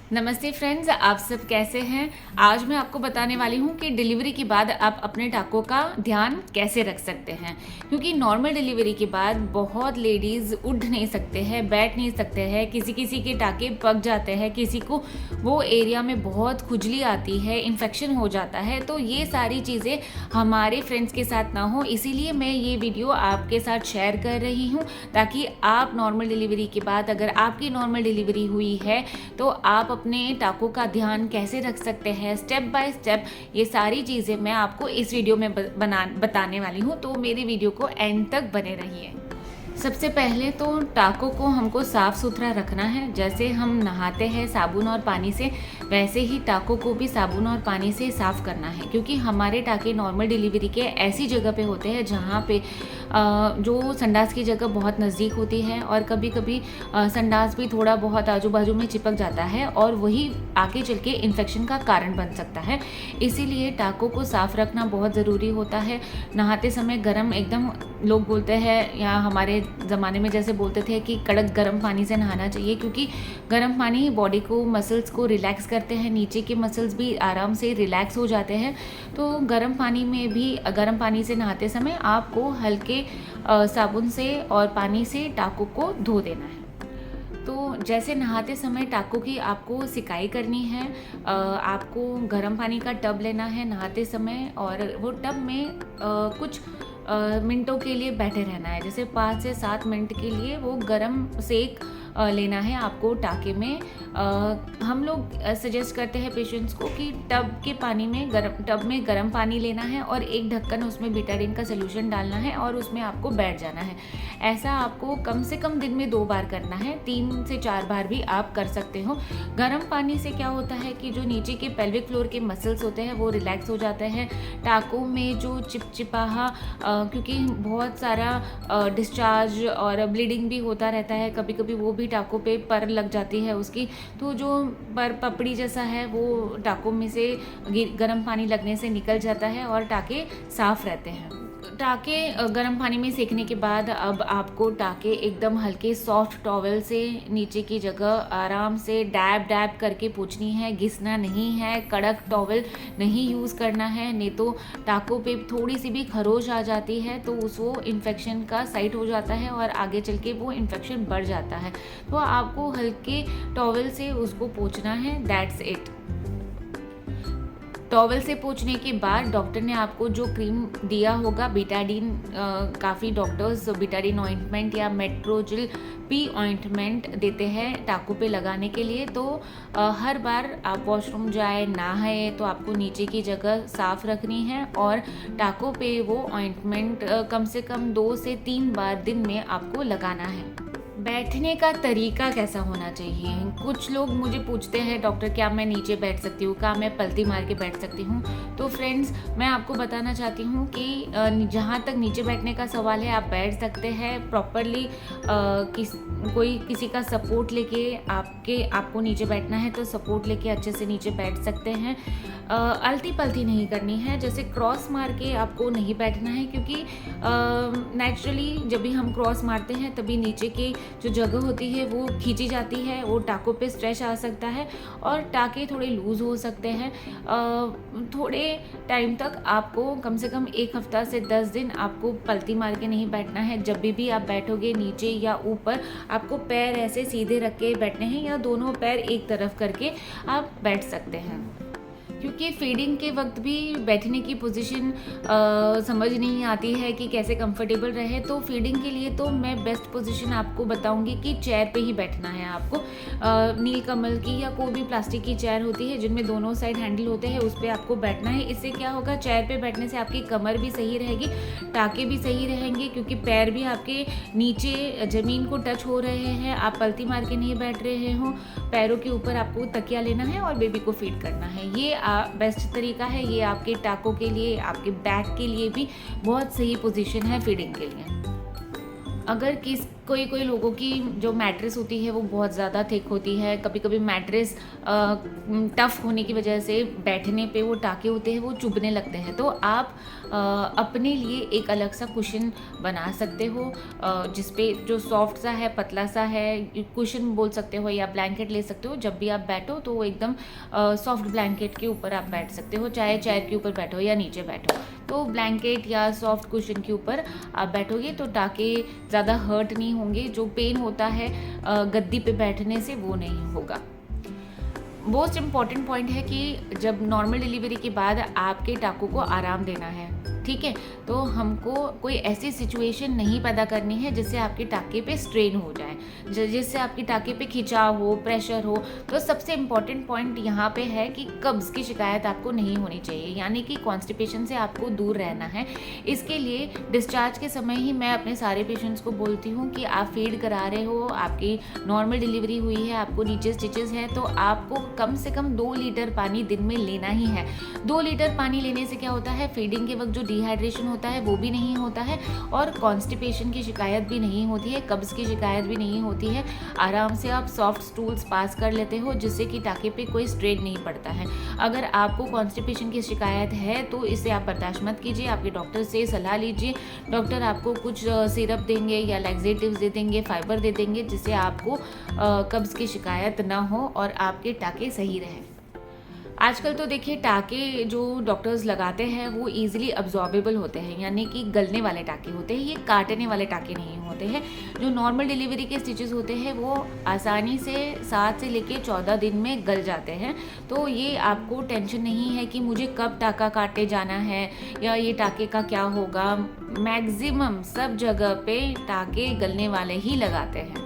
नमस्ते फ्रेंड्स, आप सब कैसे हैं। आज मैं आपको बताने वाली हूँ कि डिलीवरी के बाद आप अपने टाकों का ध्यान कैसे रख सकते हैं। क्योंकि नॉर्मल डिलीवरी के बाद बहुत लेडीज़ उठ नहीं सकते हैं, बैठ नहीं सकते हैं, किसी किसी के टाके पक जाते हैं, किसी को वो एरिया में बहुत खुजली आती है, इन्फेक्शन हो जाता है। तो ये सारी चीज़ें हमारे फ्रेंड्स के साथ ना हो, इसीलिए मैं ये वीडियो आपके साथ शेयर कर रही हूँ, ताकि आप नॉर्मल डिलीवरी के बाद, अगर आपकी नॉर्मल डिलीवरी हुई है तो आप अपने टाकों का ध्यान कैसे रख सकते हैं, स्टेप बाय स्टेप ये सारी चीज़ें मैं आपको इस वीडियो में बताने वाली हूँ। तो मेरी वीडियो को एंड तक बने रहिए। सबसे पहले तो टाकों को हमको साफ़ सुथरा रखना है। जैसे हम नहाते हैं साबुन और पानी से, वैसे ही टाकों को भी साबुन और पानी से साफ़ करना है। क्योंकि हमारे टाके नॉर्मल डिलीवरी के ऐसी जगह पे होते हैं जहाँ पे जो संडास की जगह बहुत नज़दीक होती है, और कभी कभी संडास भी थोड़ा बहुत आजू बाजू में चिपक जाता है और वही आगे चल के इन्फेक्शन का कारण बन सकता है। इसीलिए टाकों को साफ़ रखना बहुत ज़रूरी होता है। नहाते समय गर्म एकदम, लोग बोलते हैं, या हमारे ज़माने में जैसे बोलते थे कि कड़क गर्म पानी से नहाना चाहिए, क्योंकि गर्म पानी बॉडी को, मसल्स को रिलैक्स करते हैं, नीचे के मसल्स भी आराम से रिलैक्स हो जाते हैं। तो गर्म पानी में भी, गर्म पानी से नहाते समय आपको हल्के साबुन से और पानी से टाकों को धो देना है। तो जैसे नहाते समय टाकों की आपको सिकाई करनी है। आपको गर्म पानी का टब लेना है नहाते समय, और वो टब में कुछ मिनटों के लिए बैठे रहना है। जैसे 5 से 7 मिनट के लिए वो गर्म सेक लेना है आपको टाके में। हम लोग सजेस्ट करते हैं पेशेंट्स को कि टब में गर्म पानी लेना है और एक ढक्कन उसमें बीटाडीन का सोल्यूशन डालना है और उसमें आपको बैठ जाना है। ऐसा आपको कम से कम दिन में 2 बार करना है, 3 से 4 बार भी आप कर सकते हो। गर्म पानी से क्या होता है कि जो नीचे के पेल्विक फ्लोर के मसल्स होते हैं वो रिलैक्स हो जाते हैं। टाकों में जो चिपचिपाहा, क्योंकि बहुत सारा डिस्चार्ज और ब्लीडिंग भी होता रहता है, कभी कभी वो भी टाकों पे पर लग जाती है उसकी। तो जो पर पपड़ी जैसा है वो टाकों में से गर्म पानी लगने से निकल जाता है और टाके साफ रहते हैं। टाके गर्म पानी में सेकने के बाद अब आपको टाके एकदम हल्के सॉफ्ट टॉवल से नीचे की जगह आराम से डैब डैब करके पोंछनी है, घिसना नहीं है, कड़क टॉवल नहीं यूज़ करना है, नहीं तो टाकों पे थोड़ी सी भी खरोच आ जाती है तो वो इन्फेक्शन का साइट हो जाता है और आगे चल के वो इन्फेक्शन बढ़ जाता है। तो आपको हल्के टॉवल से उसको पोंछना है, दैट्स इट। टॉवल से पोंछने के बाद डॉक्टर ने आपको जो क्रीम दिया होगा, बीटाडीन, काफ़ी डॉक्टर्स बीटाडीन ऑइंटमेंट या मेट्रोजिल पी ऑइंटमेंट देते हैं टाकों पे लगाने के लिए। तो हर बार आप वॉशरूम जाए, नहाए, तो आपको नीचे की जगह साफ़ रखनी है और टाकों पे वो ऑइंटमेंट कम से कम 2 से 3 बार दिन में आपको लगाना है। बैठने का तरीका कैसा होना चाहिए। कुछ लोग मुझे पूछते हैं, डॉक्टर क्या मैं नीचे बैठ सकती हूँ, क्या मैं पलटी मार के बैठ सकती हूँ। तो फ्रेंड्स, मैं आपको बताना चाहती हूँ कि जहाँ तक नीचे बैठने का सवाल है, आप बैठ सकते हैं प्रॉपरली। किसी का सपोर्ट लेके आपको नीचे बैठना है तो सपोर्ट लेके अच्छे से नीचे बैठ सकते हैं। अलती पलती नहीं करनी है, जैसे क्रॉस मार के आपको नहीं बैठना है, क्योंकि नेचुरली जब भी हम क्रॉस मारते हैं तभी नीचे की जो जगह होती है वो खींची जाती है, वो टाकों पे स्ट्रेच आ सकता है और टाके थोड़े लूज़ हो सकते हैं। थोड़े टाइम तक आपको, कम से कम 1 हफ्ता से 10 दिन आपको पलती मार के नहीं बैठना है। जब भी आप बैठोगे नीचे या ऊपर, आपको पैर ऐसे सीधे रख के बैठने हैं या दोनों पैर एक तरफ करके आप बैठ सकते हैं। क्योंकि फीडिंग के वक्त भी बैठने की पोजीशन समझ नहीं आती है कि कैसे कंफर्टेबल रहे। तो फीडिंग के लिए तो मैं बेस्ट पोजीशन आपको बताऊंगी कि चेयर पे ही बैठना है आपको। नीलकमल की या कोई भी प्लास्टिक की चेयर होती है जिनमें दोनों साइड हैंडल होते हैं, उस पर आपको बैठना है। इससे क्या होगा, चेयर पे बैठने से आपकी कमर भी सही रहेगी, टाके भी सही रहेंगे, क्योंकि पैर भी आपके नीचे ज़मीन को टच हो रहे हैं, आप पलती मार के नहीं बैठ रहे हो। पैरों के ऊपर आपको तकिया लेना है और बेबी को फीड करना है। ये बेस्ट तरीका है। ये आपके टाकों के लिए, आपके बैक के लिए भी बहुत सही पोजीशन है फीडिंग के लिए। अगर कोई कोई लोगों की जो मैट्रेस होती है वो बहुत ज़्यादा थिक होती है, कभी कभी मैट्रेस टफ़ होने की वजह से बैठने पे वो टाके होते हैं वो चुभने लगते हैं, तो आप अपने लिए एक अलग सा कुशन बना सकते हो, जिस पे जो सॉफ्ट सा है, पतला सा है, कुशन बोल सकते हो या ब्लैंकेट ले सकते हो। जब भी आप बैठो तो वो एकदम सॉफ्ट ब्लैंकेट के ऊपर आप बैठ सकते हो, चाहे चेयर के ऊपर बैठो या नीचे बैठो। तो ब्लैंकेट या सॉफ्ट कुशन के ऊपर आप बैठोगे तो टाके ज़्यादा हर्ट नहीं होंगे, जो पेन होता है गद्दी पे बैठने से वो नहीं होगा। मोस्ट इम्पॉर्टेंट पॉइंट है कि जब नॉर्मल डिलीवरी के बाद आपके टाकों को आराम देना है, ठीक है, तो हमको कोई ऐसी सिचुएशन नहीं पैदा करनी है जिससे आपके टाके पे स्ट्रेन हो जाए, जिससे आपके टाके पे खिंचाव हो, प्रेशर हो। तो सबसे इम्पॉर्टेंट पॉइंट यहाँ पे है कि कब्ज़ की शिकायत आपको नहीं होनी चाहिए, यानी कि कॉन्स्टिपेशन से आपको दूर रहना है। इसके लिए डिस्चार्ज के समय ही मैं अपने सारे पेशेंट्स को बोलती हूँ कि आप फीड करा रहे हो, आपकी नॉर्मल डिलीवरी हुई है, आपको नीचे स्टिचेस हैं, तो आपको कम से कम 2 लीटर पानी दिन में लेना ही है। 2 लीटर पानी लेने से क्या होता है, फीडिंग के वक्त जो डिहाइड्रेशन होता है वो भी नहीं होता है और कॉन्स्टिपेशन की शिकायत भी नहीं होती है, कब्ज़ की शिकायत भी नहीं होती है। आराम से आप सॉफ्ट स्टूल्स पास कर लेते हो जिससे कि टाके पे कोई स्ट्रेन नहीं पड़ता है। अगर आपको कॉन्स्टिपेशन की शिकायत है तो इसे आप बर्दाश्त मत कीजिए, आपके डॉक्टर से सलाह लीजिए। डॉक्टर आपको कुछ सिरप देंगे या लैक्सेटिव्स दे देंगे, फाइबर दे देंगे, जिससे आपको कब्ज़ की शिकायत ना हो और आपके टाके सही रहें। आजकल तो देखिए टाके जो डॉक्टर्स लगाते हैं वो इजीली अब्जॉर्बेबल होते हैं, यानी कि गलने वाले टाके होते हैं, ये काटने वाले टाके नहीं होते हैं। जो नॉर्मल डिलीवरी के स्टिचेस होते हैं वो आसानी से 7 से लेके 14 दिन में गल जाते हैं। तो ये आपको टेंशन नहीं है कि मुझे कब टाका काटे जाना है या ये टाके का क्या होगा। मैक्सिमम सब जगह पे टाके गलने वाले ही लगाते हैं।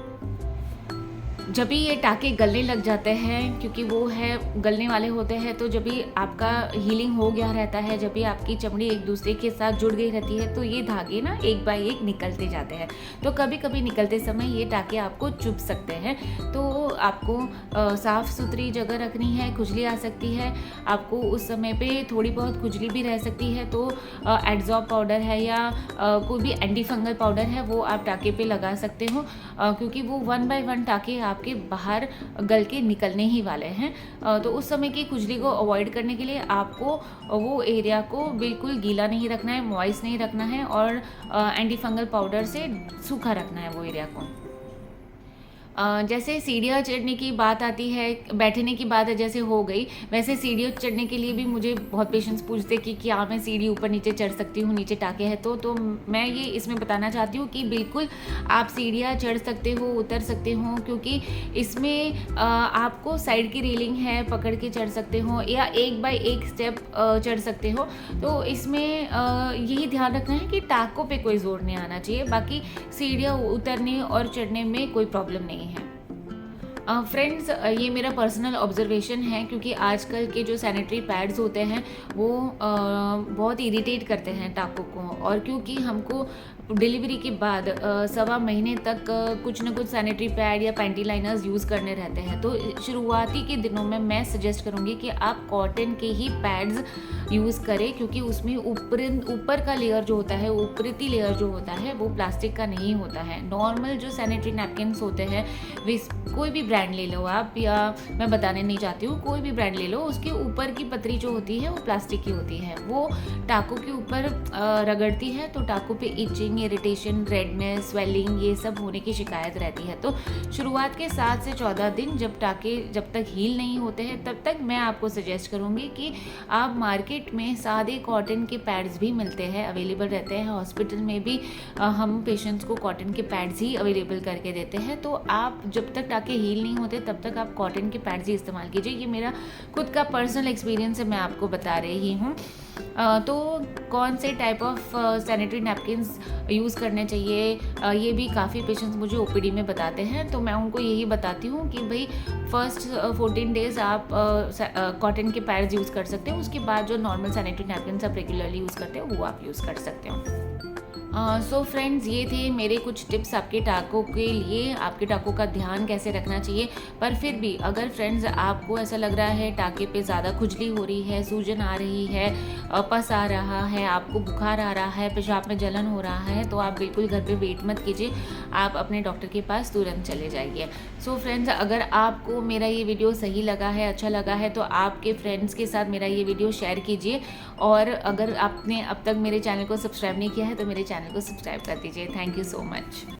जब भी ये टाके गलने लग जाते हैं, क्योंकि वो है गलने वाले होते हैं, तो जब भी आपका हीलिंग हो गया रहता है, जब भी आपकी चमड़ी एक दूसरे के साथ जुड़ गई रहती है, तो ये धागे ना एक बाय एक निकलते जाते हैं। तो कभी कभी निकलते समय ये टाके आपको चुभ सकते हैं, तो आपको साफ़ सुथरी जगह रखनी है। खुजली आ सकती है, आपको उस समय पे थोड़ी बहुत खुजली भी रह सकती है, तो एड्जॉर्ब पाउडर है या कोई भी एंटी फंगल पाउडर है वो आप टाके पे लगा सकते हो, क्योंकि वो 1 बाय 1 टाके आपके बाहर गल के निकलने ही वाले हैं। तो उस समय की खुजली को अवॉइड करने के लिए आपको वो एरिया को बिल्कुल गीला नहीं रखना है, मॉइस्ट नहीं रखना है और एंटी फंगल पाउडर से सूखा रखना है वो एरिया को। जैसे सीढ़ियाँ चढ़ने की बात आती है, बैठने की बात जैसे हो गई, वैसे सीढ़ियाँ चढ़ने के लिए भी मुझे बहुत पेशेंट्स पूछते कि क्या मैं सीढ़ी ऊपर नीचे चढ़ सकती हूँ, नीचे टाके हैं तो मैं ये इसमें बताना चाहती हूँ कि बिल्कुल आप सीढ़ियाँ चढ़ सकते हो, उतर सकते हो, क्योंकि इसमें आपको साइड की रेलिंग है, पकड़ के चढ़ सकते हो या 1 बाय 1 स्टेप चढ़ सकते हो। तो इसमें यही ध्यान रखना है कि टाकों पे कोई जोर नहीं आना चाहिए, बाकी सीढ़ियाँ उतरने और चढ़ने में कोई प्रॉब्लम नहीं है। फ्रेंड्स, ये मेरा पर्सनल ऑब्जर्वेशन है, क्योंकि आजकल के जो सैनिटरी पैड्स होते हैं वो बहुत इरिटेट करते हैं टाकों को, और क्योंकि हमको डिलीवरी के बाद 1.25 महीने तक कुछ ना कुछ सैनिटरी पैड या पैंटी लाइनर्स यूज़ करने रहते हैं, तो शुरुआती के दिनों में मैं सजेस्ट करूँगी कि आप कॉटन के ही पैड्स यूज़ करें, क्योंकि उसमें ऊपर का लेयर जो होता है, ऊपरी लेयर जो होता है वो प्लास्टिक का नहीं होता है। नॉर्मल जो सैनिटरी नैपकिन्स होते हैं, कोई भी ब्रांड ले लो आप, या मैं बताने नहीं चाहती हूँ, कोई भी ब्रांड ले लो, उसके ऊपर की पतरी जो होती है वो प्लास्टिक की होती है, वो टाकों के ऊपर रगड़ती है तो टाकों पे इचिंग, इरिटेशन, रेडनेस, स्वेलिंग, ये सब होने की शिकायत रहती है। तो शुरुआत के 7 से 14 दिन जब टाके जब तक हील नहीं होते हैं, तब तक मैं आपको सजेस्ट करूँगी कि आप मार्केट में सादे कॉटन के पैड्स भी मिलते हैं, अवेलेबल रहते हैं। हॉस्पिटल में भी हम पेशेंट्स को कॉटन के पैड्स ही अवेलेबल करके देते हैं। तो आप जब तक टाके हील नहीं होते तब तक आप कॉटन के पैड्स ही इस्तेमाल कीजिए। ये मेरा खुद का पर्सनल एक्सपीरियंस है, मैं आपको बता रही हूँ। तो कौन से type of sanitary napkins use करने चाहिए, ये भी काफ़ी पेशेंट्स मुझे ओपीडी में बताते हैं, तो मैं उनको यही बताती हूँ कि भाई फर्स्ट 14 डेज़ आप कॉटन के पैड्स यूज़ कर सकते हो, उसके बाद जो नॉर्मल सैनिटरी नैपकिन्स आप रेगुलरली यूज़ करते हो वो आप यूज़ कर सकते हो। सो फ्रेंड्स, ये थे मेरे कुछ टिप्स आपके टाकों के लिए, आपके टाकों का ध्यान कैसे रखना चाहिए। पर फिर भी अगर फ्रेंड्स आपको ऐसा लग रहा है टाके पे ज़्यादा खुजली हो रही है, सूजन आ रही है, पस आ रहा है, आपको बुखार आ रहा है, पेशाब में जलन हो रहा है, तो आप बिल्कुल घर पे वेट मत कीजिए, आप अपने डॉक्टर के पास तुरंत चले जाइए। सो फ्रेंड्स, अगर आपको मेरा ये वीडियो सही लगा है, अच्छा लगा है, तो आपके फ्रेंड्स के साथ मेरा ये वीडियो शेयर कीजिए। और अगर आपने अब तक मेरे चैनल को सब्सक्राइब नहीं किया है तो मेरे चैनल को सब्सक्राइब कर दीजिए। Thank you so much.